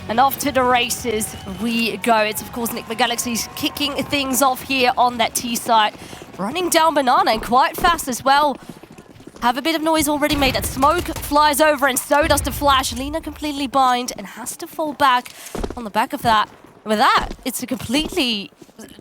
And off to the races we go. It's of course Nigma Galaxy's kicking things off here on that T site. Running down Banana and quite fast as well. Have a bit of noise already made. That smoke flies over and so does the flash. Liina completely bind and has to fall back on the back of that. With that, it's a completely...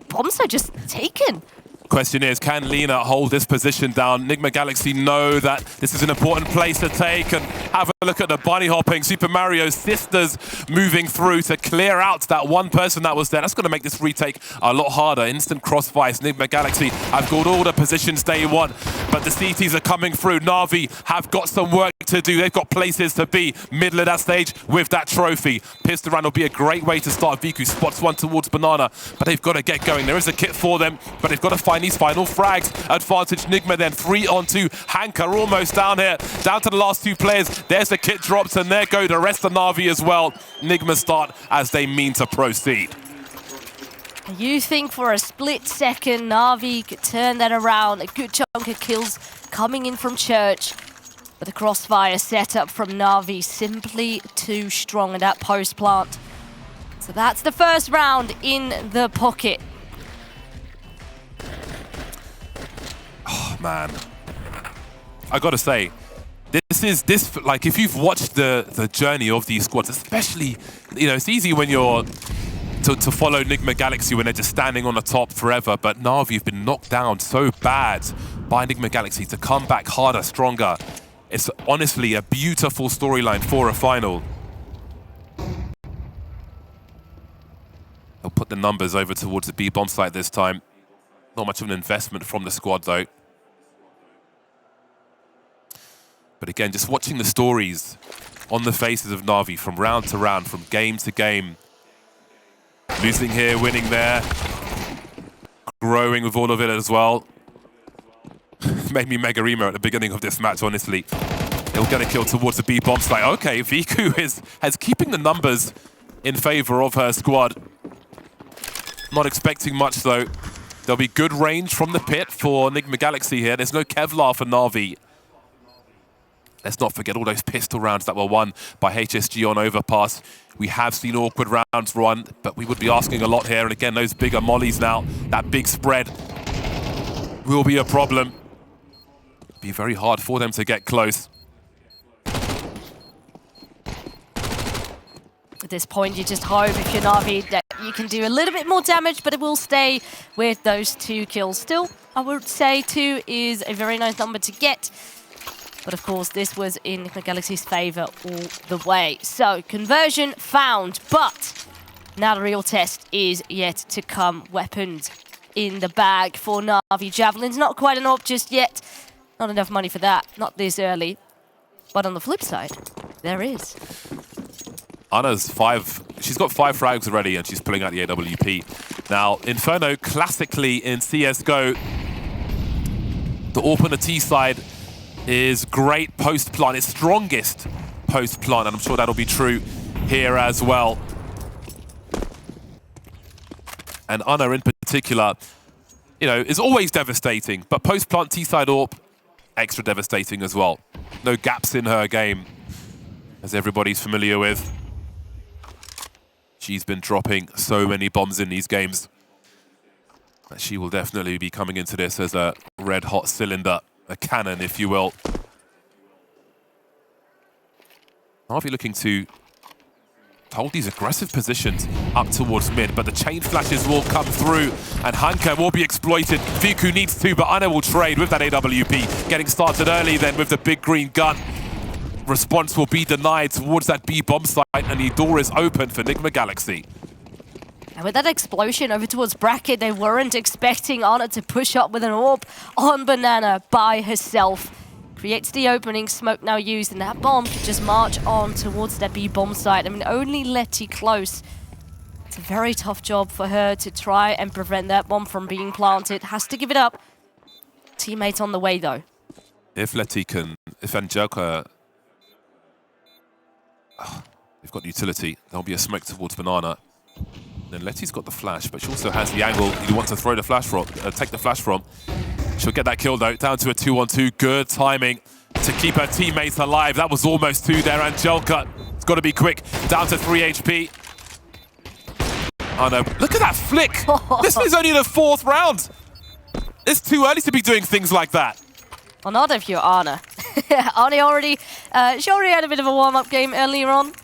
bombs are just taken. Question is, can Liina hold this position down? Nigma Galaxy know that this is an important place to take, and have a look at the bunny hopping. Super Mario's sisters moving through to clear out that one person that was there. That's going to make this retake a lot harder. Instant crossfire. Nigma Galaxy have got all the positions they want, but the CTs are coming through. NAVI have got some work to do. They've got places to be middle of that stage with that trophy. Pistol round will be a great way to start. Vicu spots one towards Banana, but they've got to get going. There is a kit for them, but they've got to find these final frags. Advantage Nigma then 3-on-2. Hanker almost down here. Down to the last two players. There's the kit drops and there go the rest of NAVI as well. Nigma start as they mean to proceed. You think for a split second NAVI could turn that around. A good chunk of kills coming in from Church. But the crossfire setup from NAVI simply too strong in that post plant. So that's the first round in the pocket. Oh man, I gotta say, this like if you've watched the journey of these squads, especially, you know, it's easy when you're to follow Nigma Galaxy when they're just standing on the top forever, but NAVI have been knocked down so bad by Nigma Galaxy to come back harder, stronger. It's honestly a beautiful storyline for a final. They'll put the numbers over towards the B bomb site this time. Not much of an investment from the squad though. But again, just watching the stories on the faces of NAVI from round to round, from game to game. Losing here, winning there. Growing with all of it as well. Made me mega emo at the beginning of this match, honestly. They'll get a kill towards the B bomb site. Okay, vicu has keeping the numbers in favor of her squad. Not expecting much though. There'll be good range from the pit for Nigma Galaxy here. There's no Kevlar for NAVI. Let's not forget all those pistol rounds that were won by HSG on Overpass. We have seen awkward rounds run, but we would be asking a lot here. And again, those bigger mollies now, that big spread will be a problem. Be very hard for them to get close. At this point, you just hope if you're NAVI that you can do a little bit more damage, but it will stay with those 2 kills. Still, I would say 2 is a very nice number to get. But of course, this was in Nigma Galaxy's favor all the way. So, conversion found, but now the real test is yet to come. Weapons in the bag for NAVI Javelins. Not quite an op just yet. Not enough money for that, not this early. But on the flip side, there is. Anna's she's got 5 frags already and she's pulling out the AWP. Now, Inferno, classically in CSGO, the AWP on the T side is great post-plant, its strongest post-plant, and I'm sure that'll be true here as well. And Anna in particular, you know, is always devastating, but post-plant T-side AWP, extra devastating as well. No gaps in her game, as everybody's familiar with. She's been dropping so many bombs in these games. She will definitely be coming into this as a red-hot cylinder. A cannon, if you will. NAVI looking to hold these aggressive positions up towards mid, but the chain flashes will come through and Hanker will be exploited. vicu needs to, but Anna will trade with that AWP. Getting started early then with the big green gun. Response will be denied towards that B bomb site and the door is open for Nigma Galaxy. And with that explosion over towards Bracket, they weren't expecting Anna to push up with an AWP on Banana by herself. Creates the opening, smoke now used, and that bomb could just march on towards that B bomb site. I mean, only Letty close. It's a very tough job for her to try and prevent that bomb from being planted. Has to give it up. Teammates on the way, though. If Letty can, if Angelica, they've got utility, there'll be a smoke towards Banana. Then Letty's got the flash, but she also has the angle you want to throw the flash from, take the flash from. She'll get that kill though, down to a 2-on-2. Good timing to keep her teammates alive. That was almost 2 there. Angelica It's got to be quick. Down to 3 HP. Oh no, look at that flick. This is only the 4th round. It's too early to be doing things like that. Well, not if you're Anna. Anna already, she already had a bit of a warm-up game earlier on.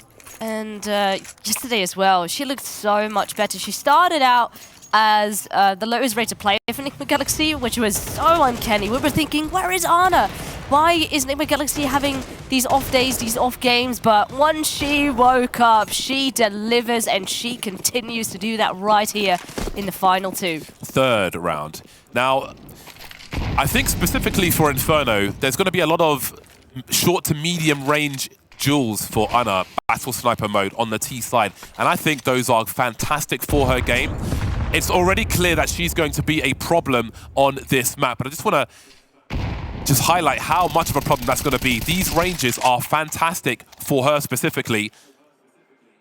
And yesterday as well, she looked so much better. She started out as the lowest rated player for Nigma Galaxy, which was so uncanny. We were thinking, where is Anna? Why is Nigma Galaxy having these off days, these off games? But once she woke up, she delivers, and she continues to do that right here in the final 2. 3rd round. Now, I think specifically for Inferno, there's going to be a lot of short to medium range duels for Anna, Battle Sniper mode on the T side. And I think those are fantastic for her game. It's already clear that she's going to be a problem on this map. But I just want to highlight how much of a problem that's going to be. These ranges are fantastic for her specifically.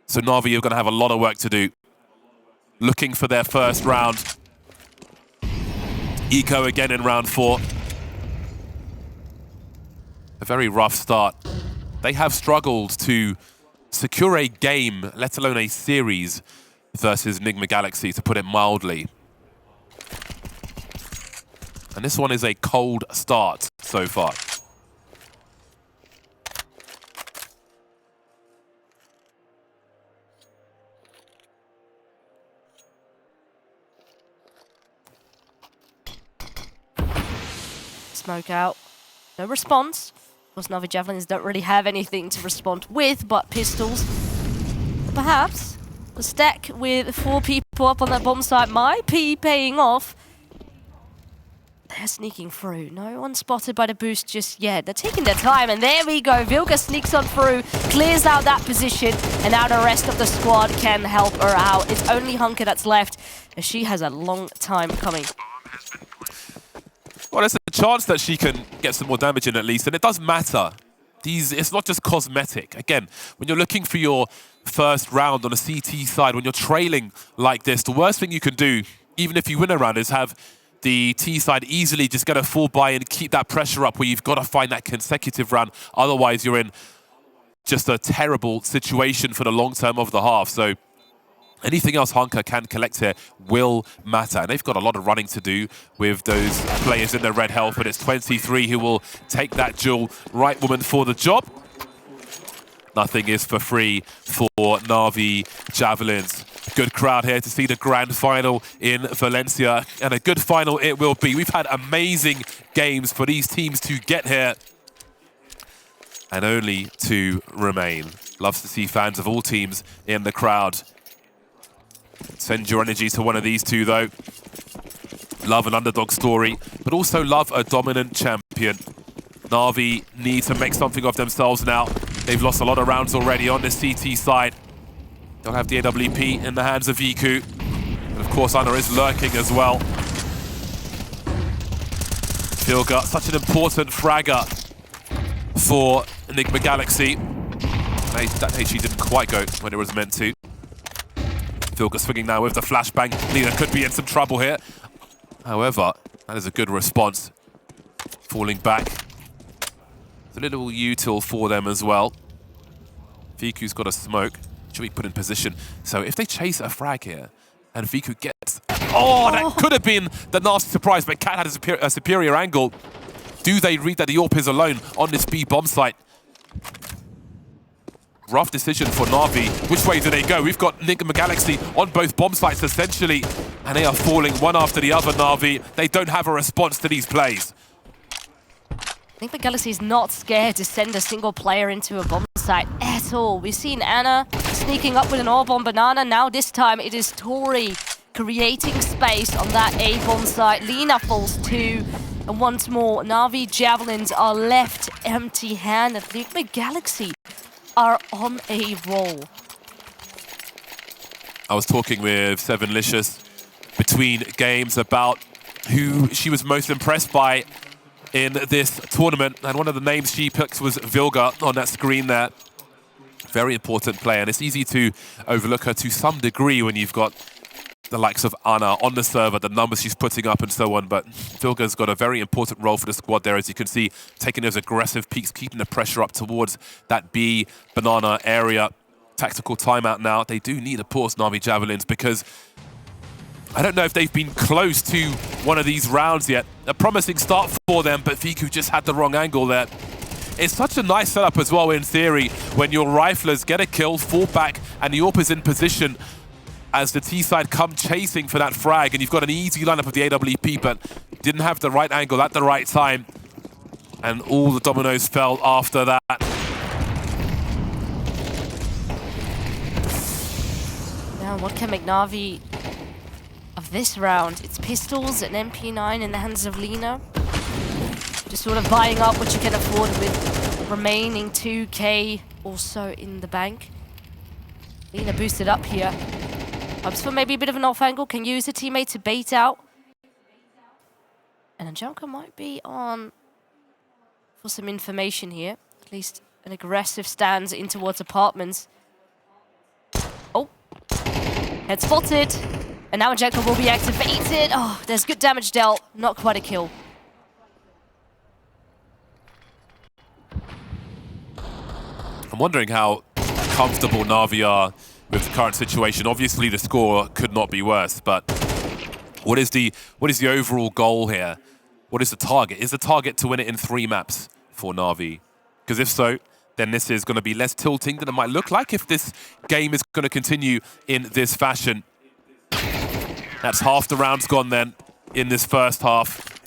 So NAVI are going to have a lot of work to do. Looking for their first round. Eco again in round 4. A very rough start. They have struggled to secure a game, let alone a series, versus Nigma Galaxy, to put it mildly. And this one is a cold start so far. Smoke out. No response. Of course, NAVI Javelins don't really have anything to respond with but pistols. But perhaps the stack with 4 people up on that bomb site might be paying off. They're sneaking through. No one spotted by the boost just yet. They're taking their time, and there we go. Vilga sneaks on through, clears out that position, and now the rest of the squad can help her out. It's only Hunker that's left, and she has a long time coming. Well, there's a chance that she can get some more damage in at least, and it does matter. It's not just cosmetic. Again, when you're looking for your first round on a CT side, when you're trailing like this, the worst thing you can do, even if you win a round, is have the T side easily just get a full buy and keep that pressure up where you've got to find that consecutive round. Otherwise, you're in just a terrible situation for the long term of the half. So anything else Hunker can collect here will matter. And they've got a lot of running to do with those players in their red health, but it's 23 who will take that duel. Right woman for the job. Nothing is for free for NAVI Javelins. Good crowd here to see the grand final in Valencia, and a good final it will be. We've had amazing games for these teams to get here, and only to remain. Loves to see fans of all teams in the crowd. Send your energy to one of these two, though. Love an underdog story, but also love a dominant champion. NAVI need to make something of themselves now. They've lost a lot of rounds already on this CT side. They'll have the AWP in the hands of vicu. And of course, Anna is lurking as well. Vilga, such an important fragger for Nigma Galaxy. That HE didn't quite go when it was meant to. Vilga swinging now with the flashbang. Liina could be in some trouble here. However, that is a good response. Falling back. It's a little util for them as well. vicu's got a smoke. Should be put in position. So if they chase a frag here, and vicu gets... Oh, that could have been the nasty surprise, but Cat had a superior angle. Do they read that the AWP is alone on this B bomb site? Rough decision for NAVI. Which way do they go? We've got Nigma Galaxy on both bomb sites, essentially, and they are falling one after the other, NAVI. They don't have a response to these plays. Nigma Galaxy is not scared to send a single player into a bomb site at all. We've seen Anna sneaking up with an AWP banana. Now this time it is tory creating space on that A bomb site. Liina falls too. And once more, NAVI Javelins are left empty-handed. Nigma Galaxy are on a roll. I was talking with Sevenlicious between games about who she was most impressed by in this tournament, and one of the names she picked was Vilga on that screen there. Very important player, and it's easy to overlook her to some degree when you've got the likes of Anna on the server, the numbers she's putting up and so on, but Vilga's got a very important role for the squad there, as you can see, taking those aggressive peaks, keeping the pressure up towards that B banana area. Tactical timeout now. They do need to pause NAVI Javelins because I don't know if they've been close to one of these rounds yet. A promising start for them, but vicu just had the wrong angle there. It's such a nice setup as well, in theory, when your riflers get a kill, fall back, and the AWP is in position as the T side come chasing for that frag, and you've got an easy lineup of the AWP, but didn't have the right angle at the right time, and all the dominoes fell after that. Now, what can make NAVI of this round? It's pistols and MP9 in the hands of Liina. Just sort of buying up what you can afford with remaining 2k also in the bank. Liina boosted up here. Hopes for maybe a bit of an off angle, can use a teammate to bait out. And Angelica might be on for some information here. At least an aggressive stance in towards apartments. Oh, head spotted. And now Angelica will be activated. Oh, there's good damage dealt, not quite a kill. I'm wondering how comfortable NAVI are with the current situation. Obviously, the score could not be worse, but what is the overall goal here? What is the target? Is the target to win it in 3 maps for NAVI? Because if so, then this is going to be less tilting than it might look like if this game is going to continue in this fashion. That's half the rounds gone then in this first half.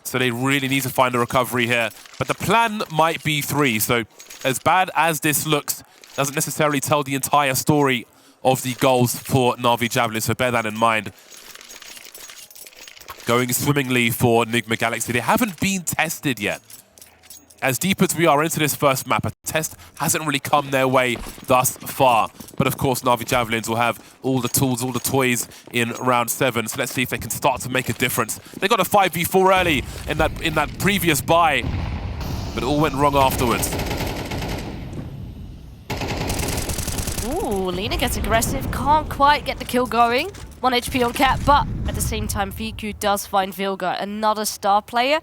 So they really need to find a recovery here. But the plan might be 3, so as bad as this looks, doesn't necessarily tell the entire story of the goals for NAVI Javelins, so bear that in mind. Going swimmingly for Nigma Galaxy. They haven't been tested yet. As deep as we are into this first map, a test hasn't really come their way thus far. But of course, NAVI Javelins will have all the tools, all the toys in round 7. So let's see if they can start to make a difference. They got a 5v4 early in that previous buy, but it all went wrong afterwards. Ooh, Liina gets aggressive, can't quite get the kill going. 1 HP on Cat, but at the same time, vicu does find Vilga, another star player,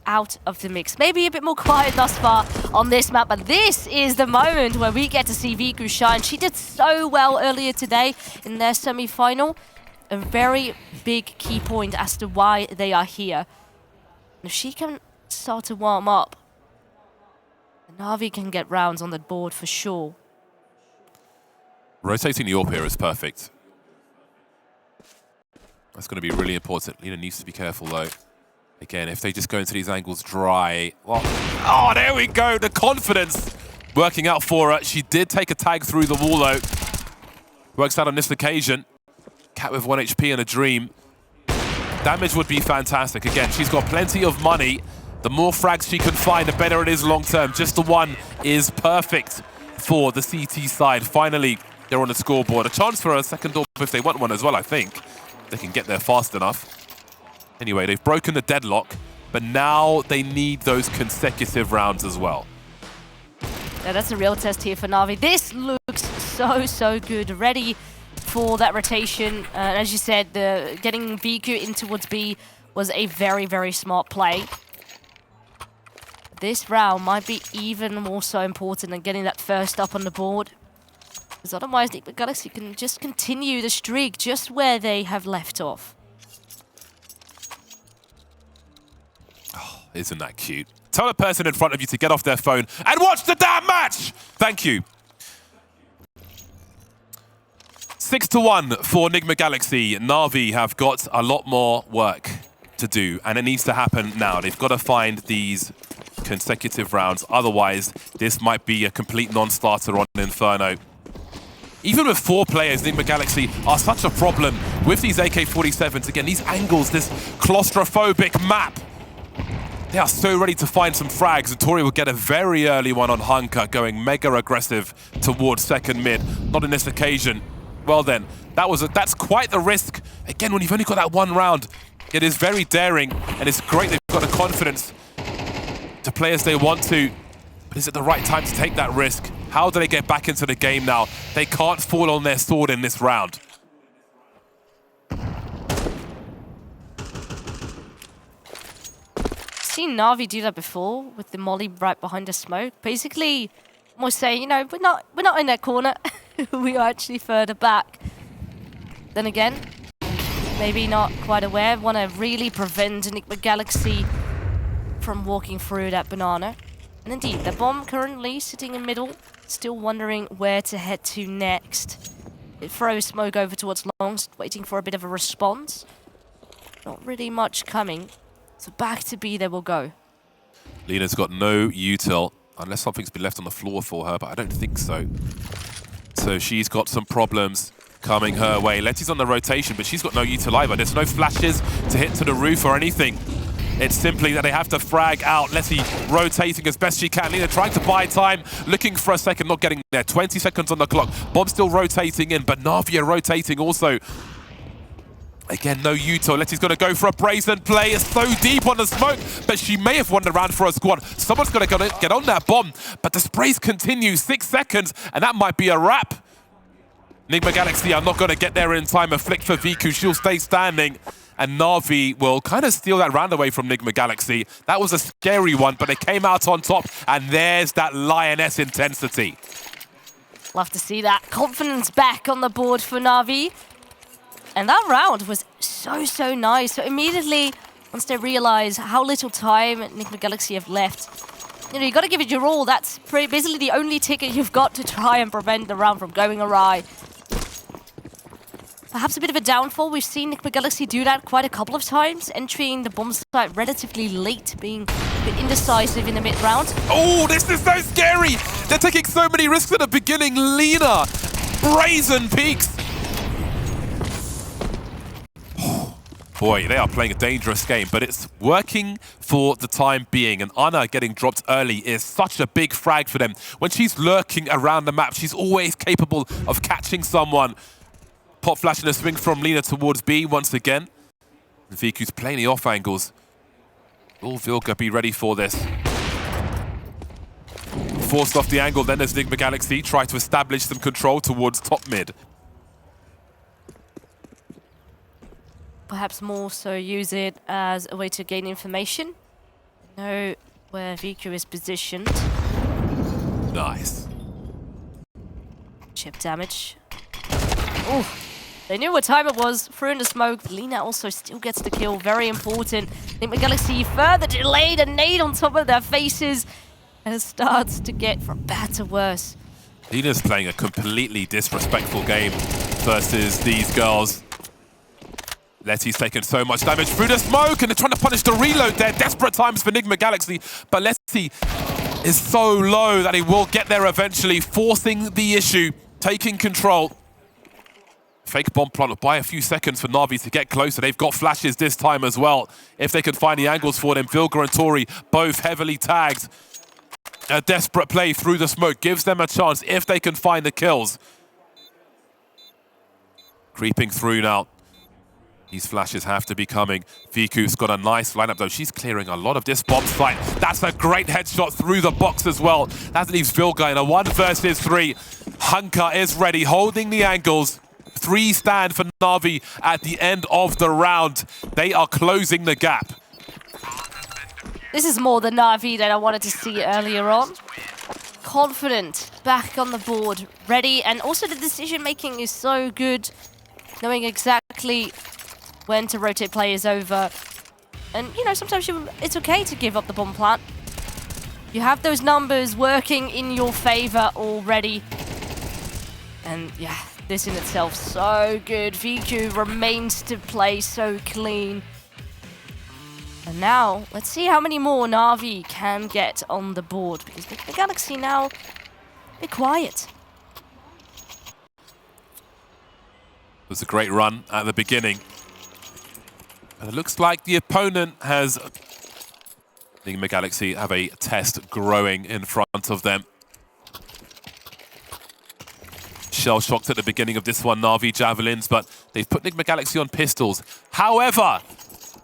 out of the mix. Maybe a bit more quiet thus far on this map, but this is the moment where we get to see vicu shine. She did so well earlier today in their semi-final. A very big key point as to why they are here. If she can start to warm up, NAVI can get rounds on the board for sure. Rotating the AWP here is perfect. That's going to be really important. Liina needs to be careful though. Again, if they just go into these angles dry. Well, oh, there we go. The confidence working out for her. She did take a tag through the wall though. Works out on this occasion. Cat with 1 HP and a dream. Damage would be fantastic. Again, she's got plenty of money. The more frags she can find, the better it is long term. Just the one is perfect for the CT side. Finally, they're on the scoreboard. A chance for a second AWP if they want one as well, I think. They can get there fast enough. Anyway, they've broken the deadlock, but now they need those consecutive rounds as well. Yeah, that's a real test here for NAVI. This looks so good. Ready for that rotation. As you said, getting vicu in towards B was a very smart play. This round might be even more so important than getting that first up on the board. Because otherwise, Nigma Galaxy can just continue the streak just where they have left off. Oh, isn't that cute? Tell the person in front of you to get off their phone and watch the damn match! Thank you. 6-1 for Nigma Galaxy. NAVI have got a lot more work to do, and it needs to happen now. They've got to find these consecutive rounds. Otherwise, this might be a complete non-starter on Inferno. Even with 4 players, Nigma Galaxy are such a problem with these AK-47s. Again, these angles, this claustrophobic map. They are so ready to find some frags, and Tory will get a very early one on Hunker, going mega aggressive towards second mid. Not in this occasion. Well then, that's quite the risk. Again, when you've only got that 1 round, it is very daring, and it's great they've got the confidence to play as they want to. But is it the right time to take that risk? How do they get back into the game now? They can't fall on their sword in this round. seen Navi do that before with the molly right behind the smoke. Basically, almost saying, you know, we're not in that corner. We are actually further back. Then again, maybe not quite aware. Want to really prevent Nigma Galaxy from walking through that banana. And indeed, the bomb currently sitting in middle, still wondering where to head to next. It throws smoke over towards longs, waiting for a bit of a response. Not really much coming. So back to B they will go. Liina's got no util, unless something's been left on the floor for her, but I don't think so. So she's got some problems coming her way. Letty's on the rotation, but she's got no util either. There's no flashes to hit to the roof or anything. It's simply that they have to frag out. Letty rotating as best she can. Liina trying to buy time, looking for a second, not getting there. 20 seconds on the clock. Bomb still rotating in, but NAVI are rotating also. Again, no util. Letty's going to go for a brazen play. It's so deep on the smoke, but she may have won the round for a squad. Someone's going to get on that bomb, but the sprays continue. 6 seconds, and that might be a wrap. Nigma Galaxy are not going to get there in time. A flick for vicu. She'll stay standing, and NAVI will kind of steal that round away from Nigma Galaxy. That was a scary one, but they came out on top, and there's that lioness intensity. Love to see that confidence back on the board for NAVI. And that round was so nice. So immediately, once they realize how little time Nigma Galaxy have left, you know, you got to give it your all. That's basically the only ticket you've got to try and prevent the round from going awry. Perhaps a bit of a downfall. We've seen Nigma Galaxy do that quite a couple of times, entering the bomb site relatively late, being a bit indecisive in the mid-round. Oh, this is so scary! They're taking so many risks at the beginning. Liina, brazen peaks. Boy, they are playing a dangerous game, but it's working for the time being. And Anna getting dropped early is such a big frag for them. When she's lurking around the map, she's always capable of catching someone. Pop flash and a swing from Liina towards B once again. vicu's playing the off angles. Will Vilga be ready for this? Forced off the angle, then as Nigma Galaxy try to establish some control towards top mid. Perhaps more so use it as a way to gain information. Know where vicu is positioned. Nice. Chip damage. Oh, they knew what time it was. Threw in the smoke. Liina also still gets the kill. Very important. Nigma Galaxy further delayed a nade on top of their faces. And it starts to get from bad to worse. Liina's playing a completely disrespectful game versus these girls. Letty's taken so much damage through the smoke, and they're trying to punish the reload there. Desperate times for Nigma Galaxy, but Letty is so low that he will get there eventually, forcing the issue, taking control. Fake bomb plant by a few seconds for NAVI to get closer. They've got flashes this time as well. If they can find the angles for them, Vilga and Tory both heavily tagged. A desperate play through the smoke gives them a chance if they can find the kills. Creeping through now. These flashes have to be coming. vicu's got a nice lineup though. She's clearing a lot of this bomb site. That's a great headshot through the box as well. That leaves Vilga in a 1 versus 3. Hunka is ready, holding the angles. 3 stand for NAVI at the end of the round. They are closing the gap. This is more the NAVI that I wanted to see earlier on. Confident, back on the board, ready, and also the decision making is so good. Knowing exactly when to rotate players over. And, you know, sometimes it's okay to give up the bomb plant. You have those numbers working in your favor already. And, yeah, this in itself, so good. vicu remains to play so clean. And now, let's see how many more NAVI can get on the board. Because the Galaxy now, they're quiet. It was a great run at the beginning. And it looks like the opponent has... Nigma Galaxy have a test growing in front of them. Shell-shocked at the beginning of this one, NAVI Javelins, but they've put Nigma Galaxy on pistols. However,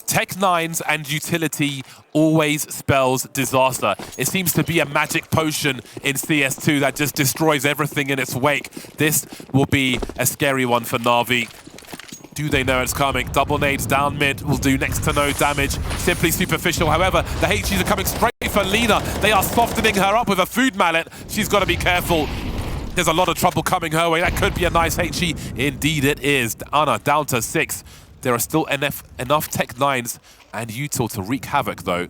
Tech 9s and utility always spells disaster. It seems to be a magic potion in CS2 that just destroys everything in its wake. This will be a scary one for NAVI. Do they know it's coming? Double nades down mid will do next to no damage. Simply superficial. However, the HGs are coming straight for Liina. They are softening her up with a food mallet. She's got to be careful. There's a lot of trouble coming her way. That could be a nice HG. Indeed it is. Ana down to 6. There are still enough Tech 9s and util to wreak havoc though.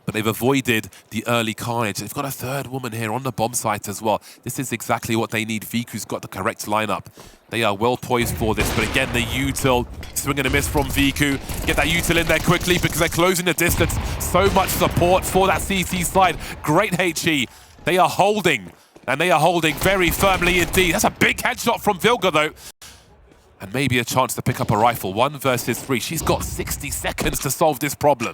But they've avoided the early carnage. They've got a third woman here on the bomb site as well. This is exactly what they need. vicu's got the correct lineup. They are well poised for this, but again, the util, swing and a miss from vicu. Get that util in there quickly because they're closing the distance. So much support for that CT side. Great HE. They are holding, and they are holding very firmly indeed. That's a big headshot from Vilga though. And maybe a chance to pick up a rifle. 1 versus 3. She's got 60 seconds to solve this problem.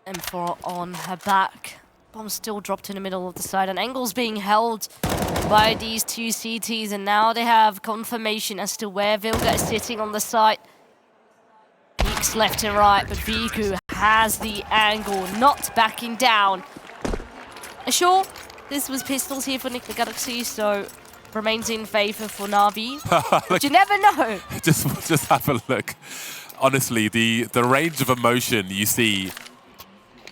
M4 on her back. Bomb still dropped in the middle of the side, and angle's being held by these two CTs, and now they have confirmation as to where Vilga is sitting on the site. Peeks left and right, but vicu has the angle, not backing down. Sure, this was pistols here for Nigma Galaxy, so remains in favor for NAVI. But you never know. Just have a look. Honestly, the range of emotion you see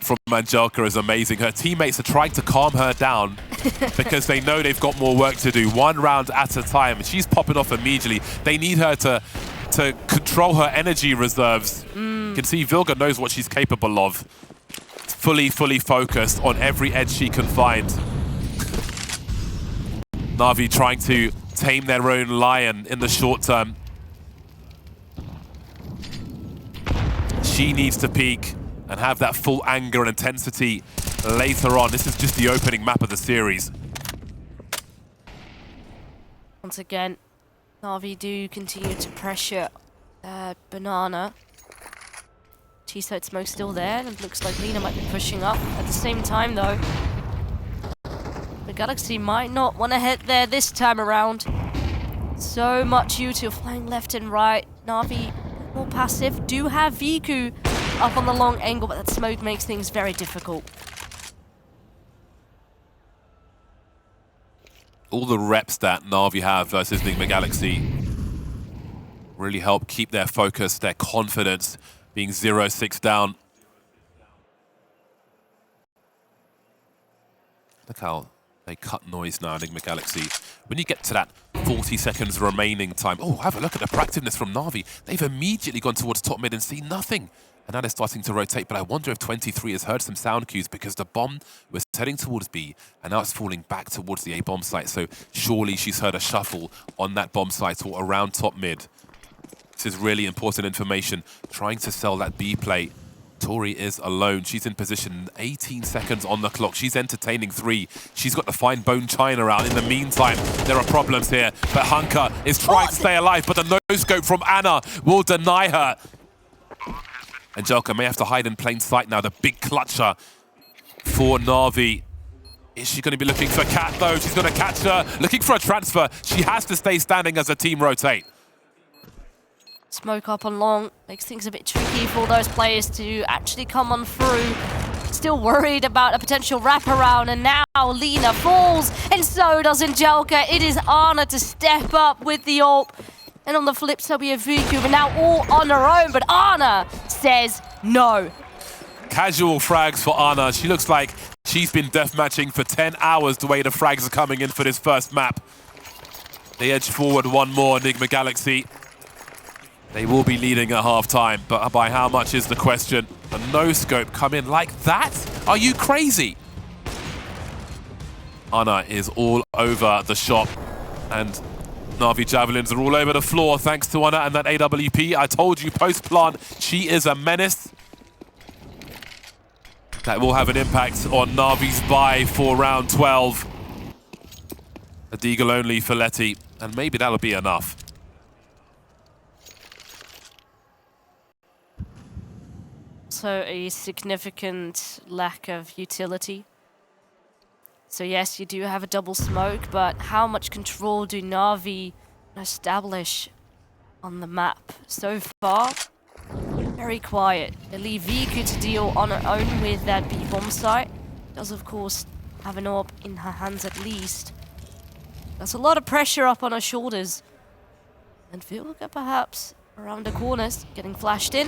from Angelika is amazing. Her teammates are trying to calm her down because they know they've got more work to do, 1 round at a time. She's popping off immediately. They need her to control her energy reserves. You can see Vilga knows what she's capable of. Fully focused on every edge she can find. NAVI trying to tame their own lion in the short term. She needs to peak and have that full anger and intensity later on. This is just the opening map of the series. Once again, NAVI do continue to pressure Banana. T-side smoke still there, and it looks like Liina might be pushing up. At the same time though, the Galaxy might not want to head there this time around. So much util flying left and right. NAVI more passive, do have vicu up on the long angle, but that smoke makes things very difficult. All the reps that NAVI have versus Nigma Galaxy really help keep their focus, their confidence, being 0-6 down. Look how they cut noise now, Nigma Galaxy. When you get to that 40 seconds remaining time, oh, have a look at the proactiveness from NAVI. They've immediately gone towards top mid and seen nothing. And now they're starting to rotate, but I wonder if 23 has heard some sound cues because the bomb was heading towards B, and now it's falling back towards the A bomb site. So surely she's heard a shuffle on that bomb site or around top mid. This is really important information. Trying to sell that B play. Tory is alone. She's in position, 18 seconds on the clock. She's entertaining 3. She's got to find Bone China out. In the meantime, there are problems here, but Hunka is trying to stay alive, but the no-scope from Ana will deny her. Angelika may have to hide in plain sight now. The big clutcher for NAVI. Is she going to be looking for Cat though? She's going to catch her. Looking for a transfer. She has to stay standing as the team rotate. Smoke up on long makes things a bit tricky for those players to actually come on through. Still worried about a potential wraparound, and now Liina falls, and so does Angelika. It is Ana to step up with the ult. And on the flip side, we have vicu, but now all on her own. But Ana says no. Casual frags for Ana. She looks like she's been deathmatching for 10 hours the way the frags are coming in for this first map. They edge forward 1 more, Nigma Galaxy. They will be leading at half-time, but by how much is the question? A no-scope come in like that? Are you crazy? Ana is all over the shop, and NAVI Javelins are all over the floor thanks to Ana and that AWP. I told you, post-plant, she is a menace. That will have an impact on NAVI's buy for round 12. A deagle only for Letty, and maybe that'll be enough. So a significant lack of utility. So yes, you do have a double smoke, but how much control do NAVI establish on the map so far? Very quiet. They leave vicu to deal on her own with that B bomb site. Does of course have an orb in her hands at least. There's a lot of pressure up on her shoulders. And vilga perhaps around the corners, getting flashed in.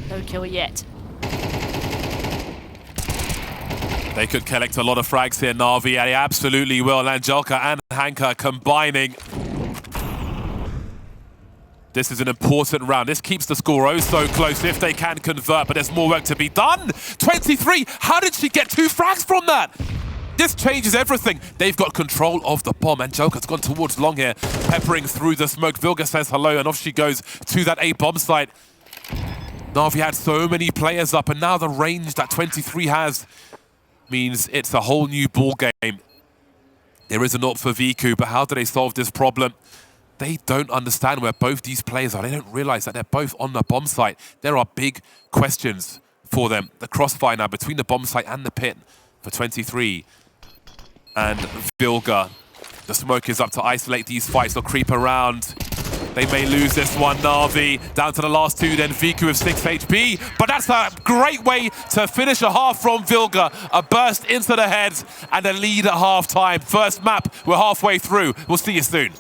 No kill yet. They could collect a lot of frags here, NAVI, and they absolutely will. Angelka and Hanka combining. This is an important round. This keeps the score oh so close if they can convert, but there's more work to be done. 23, how did she get 2 frags from that? This changes everything. They've got control of the bomb. Angelka's gone towards long here, peppering through the smoke. Vilga says hello, and off she goes to that A bomb site. NAVI had so many players up, and now the range that 23 has means it's a whole new ball game. There is an AWP for vicu, but how do they solve this problem? They don't understand where both these players are. They don't realize that they're both on the bomb site. There are big questions for them. The crossfire now between the bomb site and the pit for 23 and vilga. The smoke is up to isolate these fights. They'll creep around. They may lose this one, NAVI. Down to the last 2, then vicu with 6 HP. But that's a great way to finish a half from vilga. A burst into the heads and a lead at half-time. First map, we're halfway through. We'll see you soon.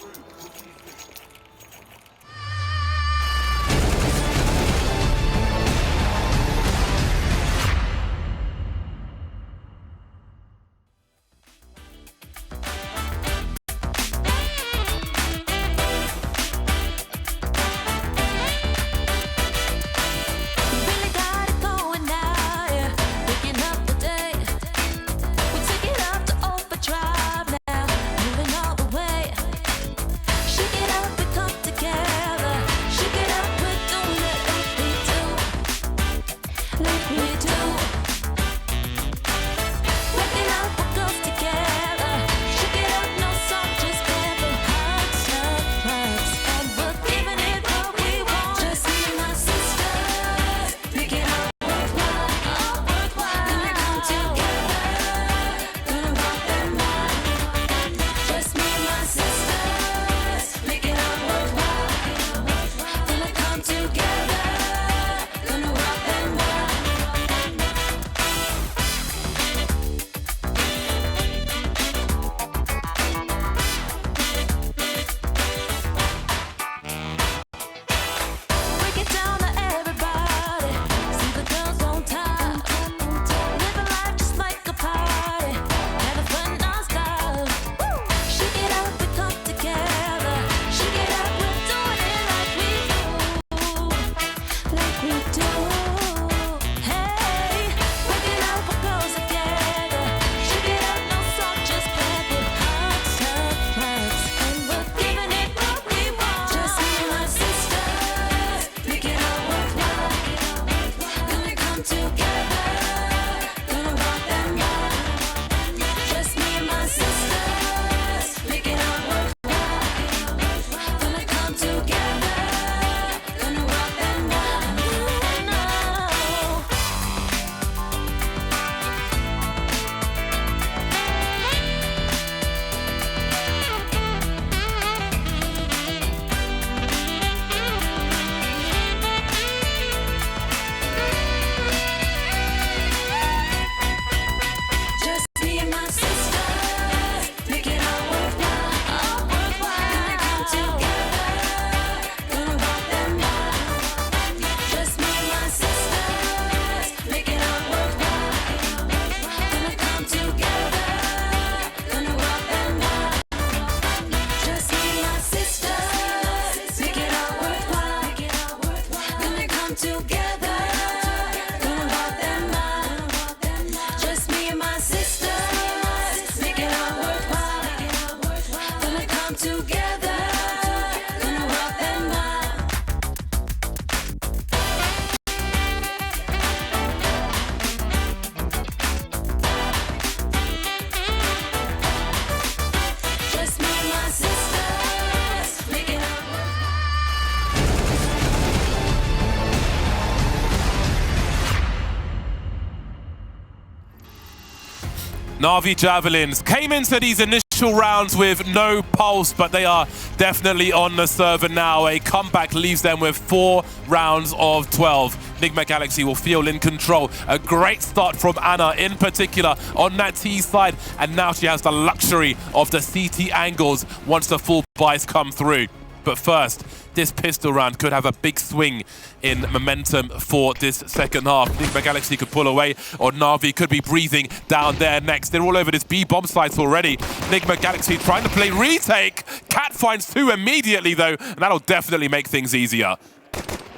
NAVI Javelins came into these initial initial rounds with no pulse, but they are definitely on the server now. A comeback leaves them with 4 rounds of 12. Nigma Galaxy will feel in control. A great start from Anna in particular on that T side, and now she has the luxury of the CT angles once the full buys come through. But first, this pistol round could have a big swing in momentum for this second half. Nigma Galaxy could pull away, or NAVI could be breathing down there next. They're all over this B bomb sites already. Nigma Galaxy trying to play retake. Cat finds 2 immediately though, and that'll definitely make things easier.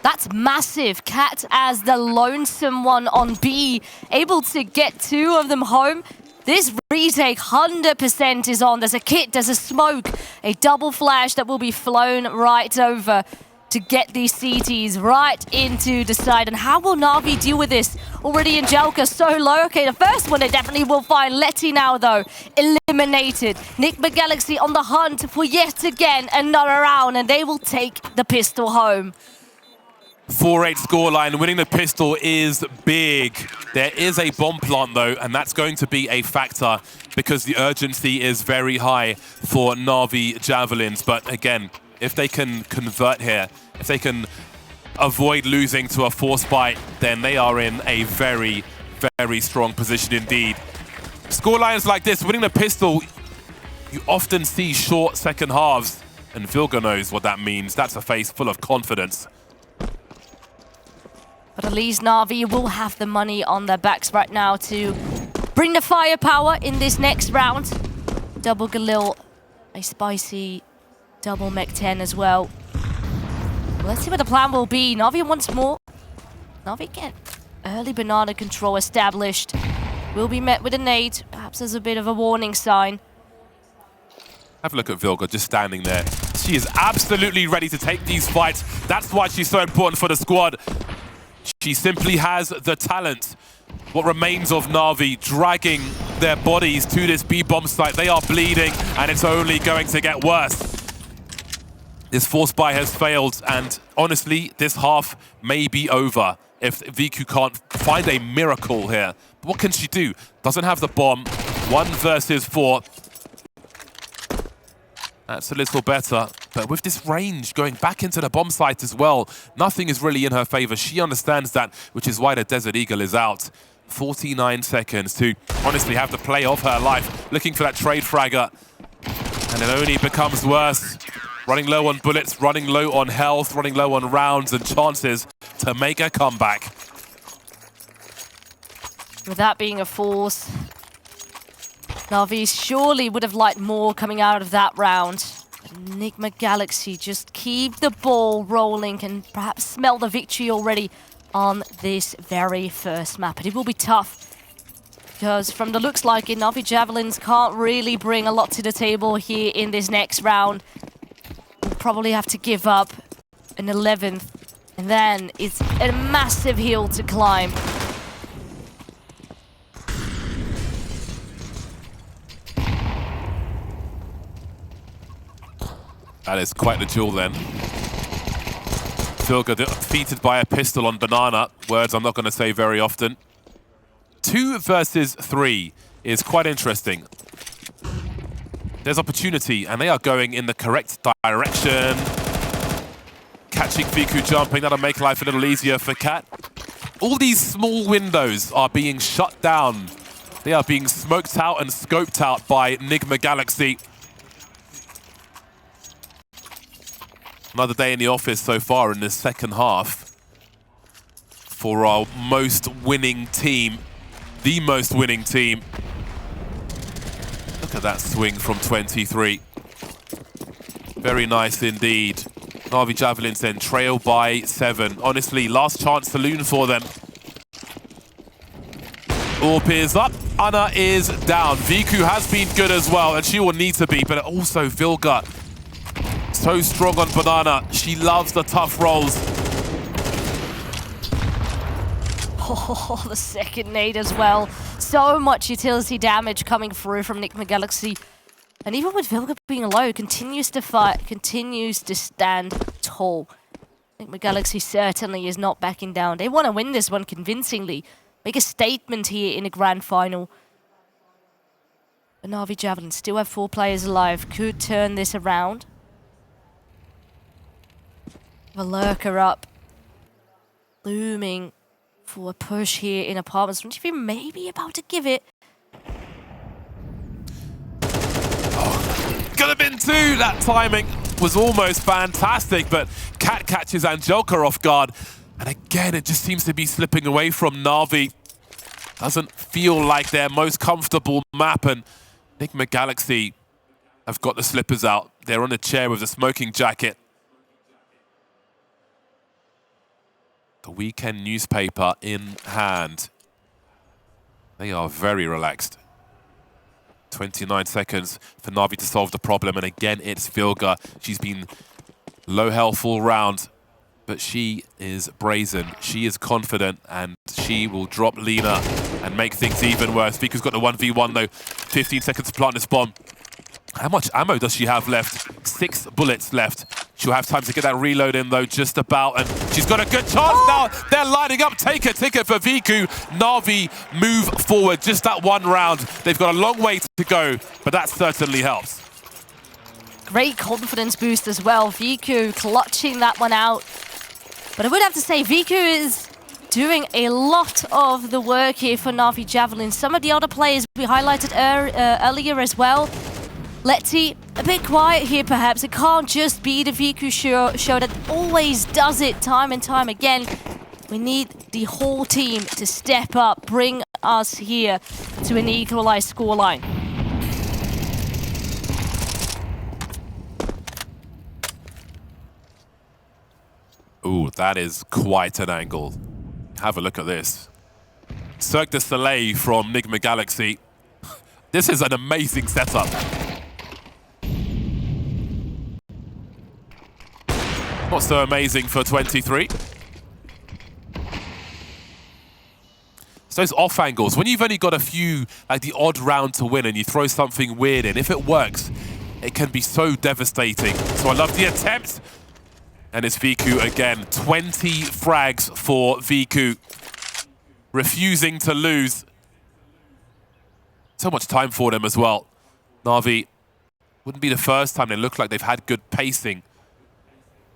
That's massive. Cat as the lonesome one on B, able to get 2 of them home. This retake 100% is on. There's a kit, there's a smoke, a double flash that will be flown right over to get these CTs right into the side. And how will Navi deal with this? Already Angelka so low. Okay, the first one they definitely will find. Letty now though, eliminated. Nigma Galaxy on the hunt for yet again another round, and they will take the pistol home. 4-8 scoreline. Winning the pistol is big. There is a bomb plant though, and that's going to be a factor because the urgency is very high for NAVI Javelins. But again, if they can convert here, if they can avoid losing to a force buy, then they are in a very, very strong position indeed. Scorelines like this, winning the pistol, you often see short second halves, and Vilga knows what that means. That's a face full of confidence. But at least Navi will have the money on their backs right now to bring the firepower in this next round. Double Galil, a spicy double Mech 10 as well. Let's see what the plan will be. Navi once more. Navi get early banana control established. Will be met with a nade, perhaps as a bit of a warning sign. Have a look at Vilga just standing there. She is absolutely ready to take these fights. That's why she's so important for the squad. She simply has the talent. What remains of Navi dragging their bodies to this B-bomb site. They are bleeding, and it's only going to get worse. This force buy has failed, and honestly, this half may be over if vicu can't find a miracle here. But what can she do? Doesn't have the bomb. 1 versus 4. That's a little better. But with this range going back into the bomb site as well, nothing is really in her favor. She understands that, which is why the Desert Eagle is out. 49 seconds to honestly have the play of her life, looking for that trade fragger. And it only becomes worse. Running low on bullets, running low on health, running low on rounds and chances to make a comeback. With that being a force, Navi surely would have liked more coming out of that round. Nigma Galaxy just keep the ball rolling and perhaps smell the victory already on this very first map. But it will be tough because from the looks like it, NAVI Javelins can't really bring a lot to the table here in this next round. We'll probably have to give up an 11th, and then it's a massive hill to climb. That is quite the duel then. Vilga defeated by a pistol on banana. Words I'm not going to say very often. 2 versus 3 is quite interesting. There's opportunity, and they are going in the correct direction. Catching vicu jumping, that'll make life a little easier for Cat. All these small windows are being shut down. They are being smoked out and scoped out by Nigma Galaxy. Another day in the office so far in this second half for our most winning team, the most winning team. Look at that swing from 23. Very nice indeed. NAVI Javelins then trail by 7. Honestly, last chance saloon for them. Orp is up, Anna is down. vicu has been good as well, and she will need to be, but also Vilga. So strong on banana. She loves the tough rolls. Oh, the second nade as well. So much utility damage coming through from Nigma Galaxy. And even with Vilga being low, continues to fight, continues to stand tall. Nigma Galaxy certainly is not backing down. They want to win this one convincingly. Make a statement here in the grand final. But NAVI Javelins still have 4 players alive. Could turn this around. The lurker up. Looming for a push here in apartments. NAVI may be about to give it. Could have been 2. That timing was almost fantastic, but Cat catches Angelka off guard. And again, it just seems to be slipping away from NAVI. Doesn't feel like their most comfortable map, and Nigma Galaxy have got the slippers out. They're on a chair with a smoking jacket. The weekend newspaper in hand. They are very relaxed. 29 seconds for NAVI to solve the problem, and again, it's Vilga. She's been low health all round, but she is brazen, she is confident, and she will drop Liina and make things even worse. Viku's got the 1v1 though, 15 seconds to plant this bomb. How much ammo does she have left? 6 bullets left. She'll have time to get that reload in though, just about, and she's got a good chance now. They're lining up, take a ticket for vicu. NAVI move forward, just that 1 round. They've got a long way to go, but that certainly helps. Great confidence boost as well. vicu clutching that one out. But I would have to say, vicu is doing a lot of the work here for NAVI Javelins. Some of the other players we highlighted earlier as well. Letty, a bit quiet here perhaps. It can't just be the vicu show that always does it time and time again. We need the whole team to step up, bring us here to an equalized scoreline. Ooh, that is quite an angle. Have a look at this. Cirque du Soleil from Nigma Galaxy. This is an amazing setup. Not so amazing for 23. So those off angles, when you've only got a few, like the odd round to win and you throw something weird in, if it works, it can be so devastating. So I love the attempt. And it's vicu again. 20 frags for vicu. Refusing to lose. So much time for them as well. NAVI wouldn't be the first time they look like they've had good pacing.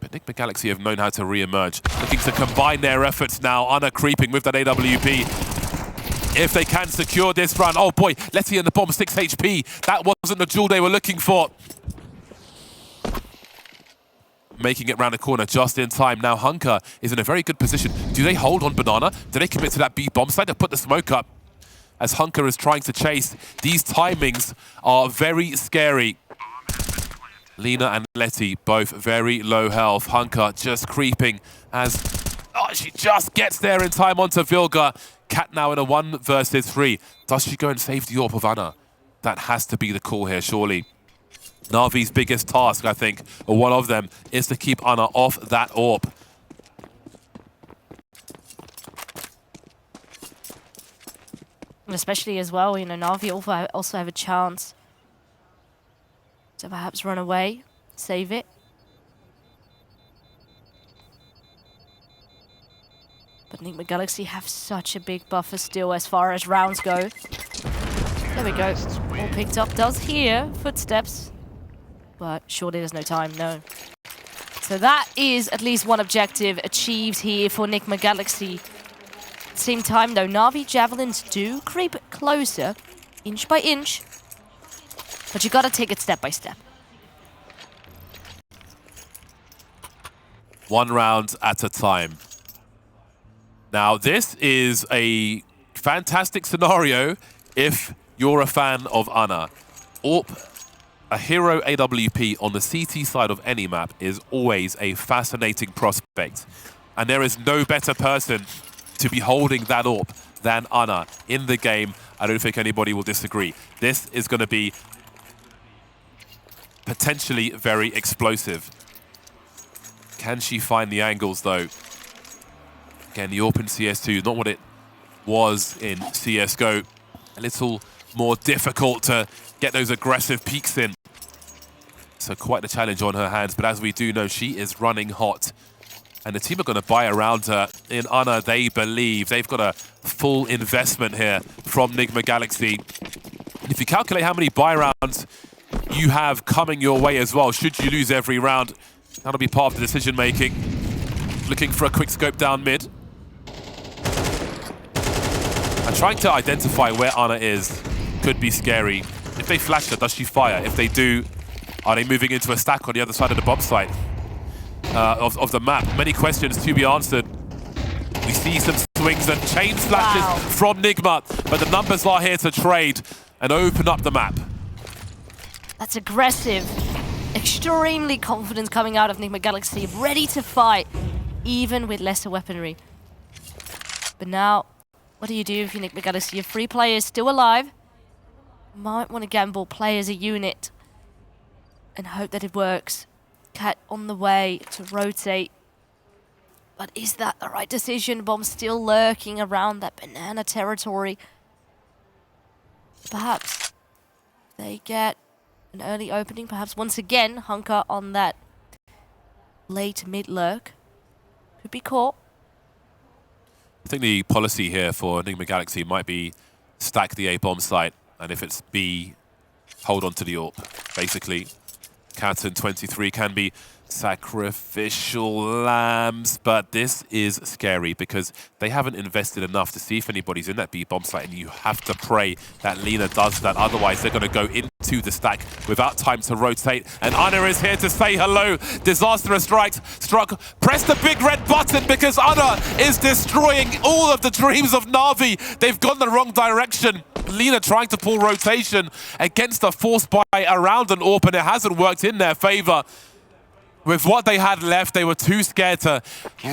But Nigma Galaxy have known how to re-emerge. Looking to combine their efforts now. Ana creeping with that AWP. If they can secure this run. Oh boy, Letty and the bomb, 6 HP. That wasn't the jewel they were looking for. Making it round the corner just in time. Now Hunker is in a very good position. Do they hold on Banana? Do they commit to that B bomb site to put the smoke up? As Hunker is trying to chase. These timings are very scary. Liina and Letty both very low health. Hunker just creeping as she just gets there in time onto Vilga. Cat now in a 1 versus 3. Does she go and save the AWP of Ana? That has to be the call here, surely. NAVI's biggest task, I think, or one of them, is to keep Ana off that AWP. And especially as well, you know, NAVI also have a chance to perhaps run away, save it. But Nigma Galaxy have such a big buffer still as far as rounds go. There we go. All picked up. Does hear footsteps. But surely there's no time, no. So that is at least one objective achieved here for Nigma Galaxy. At the same time though, NAVI Javelins do creep closer, inch by inch. But you gotta take it step by step. 1 round at a time. Now this is a fantastic scenario if you're a fan of Ana. AWP, a hero AWP on the CT side of any map is always a fascinating prospect. And there is no better person to be holding that AWP than Ana in the game. I don't think anybody will disagree. This is going to be potentially very explosive. Can she find the angles though? Again, the AWP in CS2, not what it was in CSGO. A little more difficult to get those aggressive peaks in. So quite the challenge on her hands, but as we do know, she is running hot. And the team are going to buy around her. In Ana, they believe. They've got a full investment here from Nigma Galaxy. If you calculate how many buy rounds you have coming your way as well, should you lose every round, that'll be part of the decision making. Looking for a quick scope down mid. And trying to identify where Anna is could be scary. If they flash her, does she fire? If they do, are they moving into a stack on the other side of the bomb site of the map? Many questions to be answered. We see some swings and chain flashes from Nigma, but the numbers are here to trade and open up the map. That's aggressive. Extremely confident coming out of Nigma Galaxy, ready to fight, even with lesser weaponry. But now, what do you do if you're Nigma Galaxy? Your 3 players still alive. Might want to gamble, play as a unit, and hope that it works. Cat on the way to rotate. But is that the right decision? Bomb still lurking around that banana territory. Perhaps they get an early opening. Perhaps once again, hunker on that late mid lurk. Could be caught. I think the policy here for Nigma Galaxy might be stack the A bomb site, and if it's B, hold on to the AWP. Basically, Captain 23 can be sacrificial lambs, but this is scary because they haven't invested enough to see if anybody's in that B bomb site, and you have to pray that Liina does that. Otherwise, they're going to go into the stack without time to rotate. And Anna is here to say hello. Disastrous strikes struck. Press the big red button because Anna is destroying all of the dreams of Navi. They've gone the wrong direction. Liina trying to pull rotation against a force buy around an AWP, and it hasn't worked in their favor. With what they had left, they were too scared to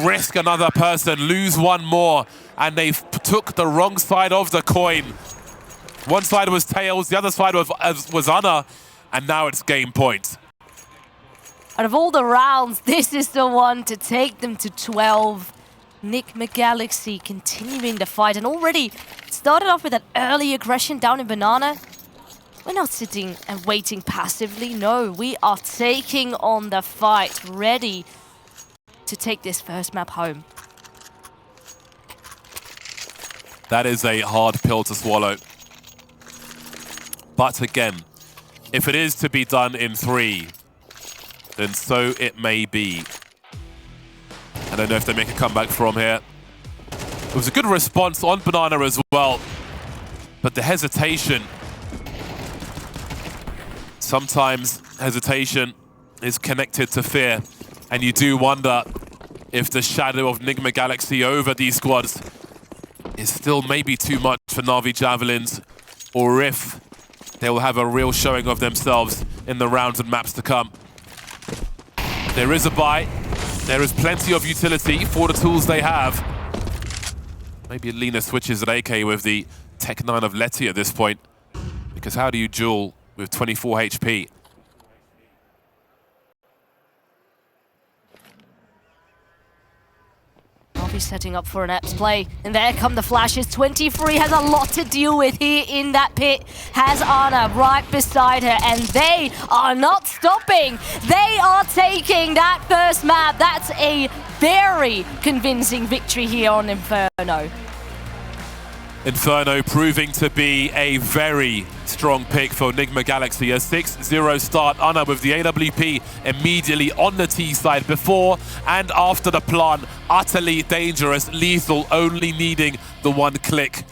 risk another person, lose one more, and they took the wrong side of the coin. One side was Tails, the other side was Anna, and now it's game point. Out of all the rounds, this is the one to take them to 12. Nigma Galaxy continuing the fight, and already started off with that early aggression down in Banana. We're not sitting and waiting passively. No, we are taking on the fight, ready to take this first map home. That is a hard pill to swallow. But again, if it is to be done in 3, then so it may be. I don't know if they make a comeback from here. It was a good response on Banana as well, but the hesitation. Sometimes hesitation is connected to fear, and you do wonder if the shadow of Nigma Galaxy over these squads is still maybe too much for NAVI Javelins, or if they will have a real showing of themselves in the rounds and maps to come. There is a buy. There is plenty of utility for the tools they have. Maybe Liina switches at AK with the Tech 9 of Letty at this point, because how do you duel with 24 HP? Navi setting up for an Epps play, and there come the flashes. 23 has a lot to deal with here in that pit. Has Anna right beside her, and they are not stopping. They are taking that first map. That's a very convincing victory here on Inferno. Inferno proving to be a very strong pick for Nigma Galaxy. A 6-0 start. Anna with the AWP immediately on the T side before and after the plant. Utterly dangerous, lethal, only needing the one click.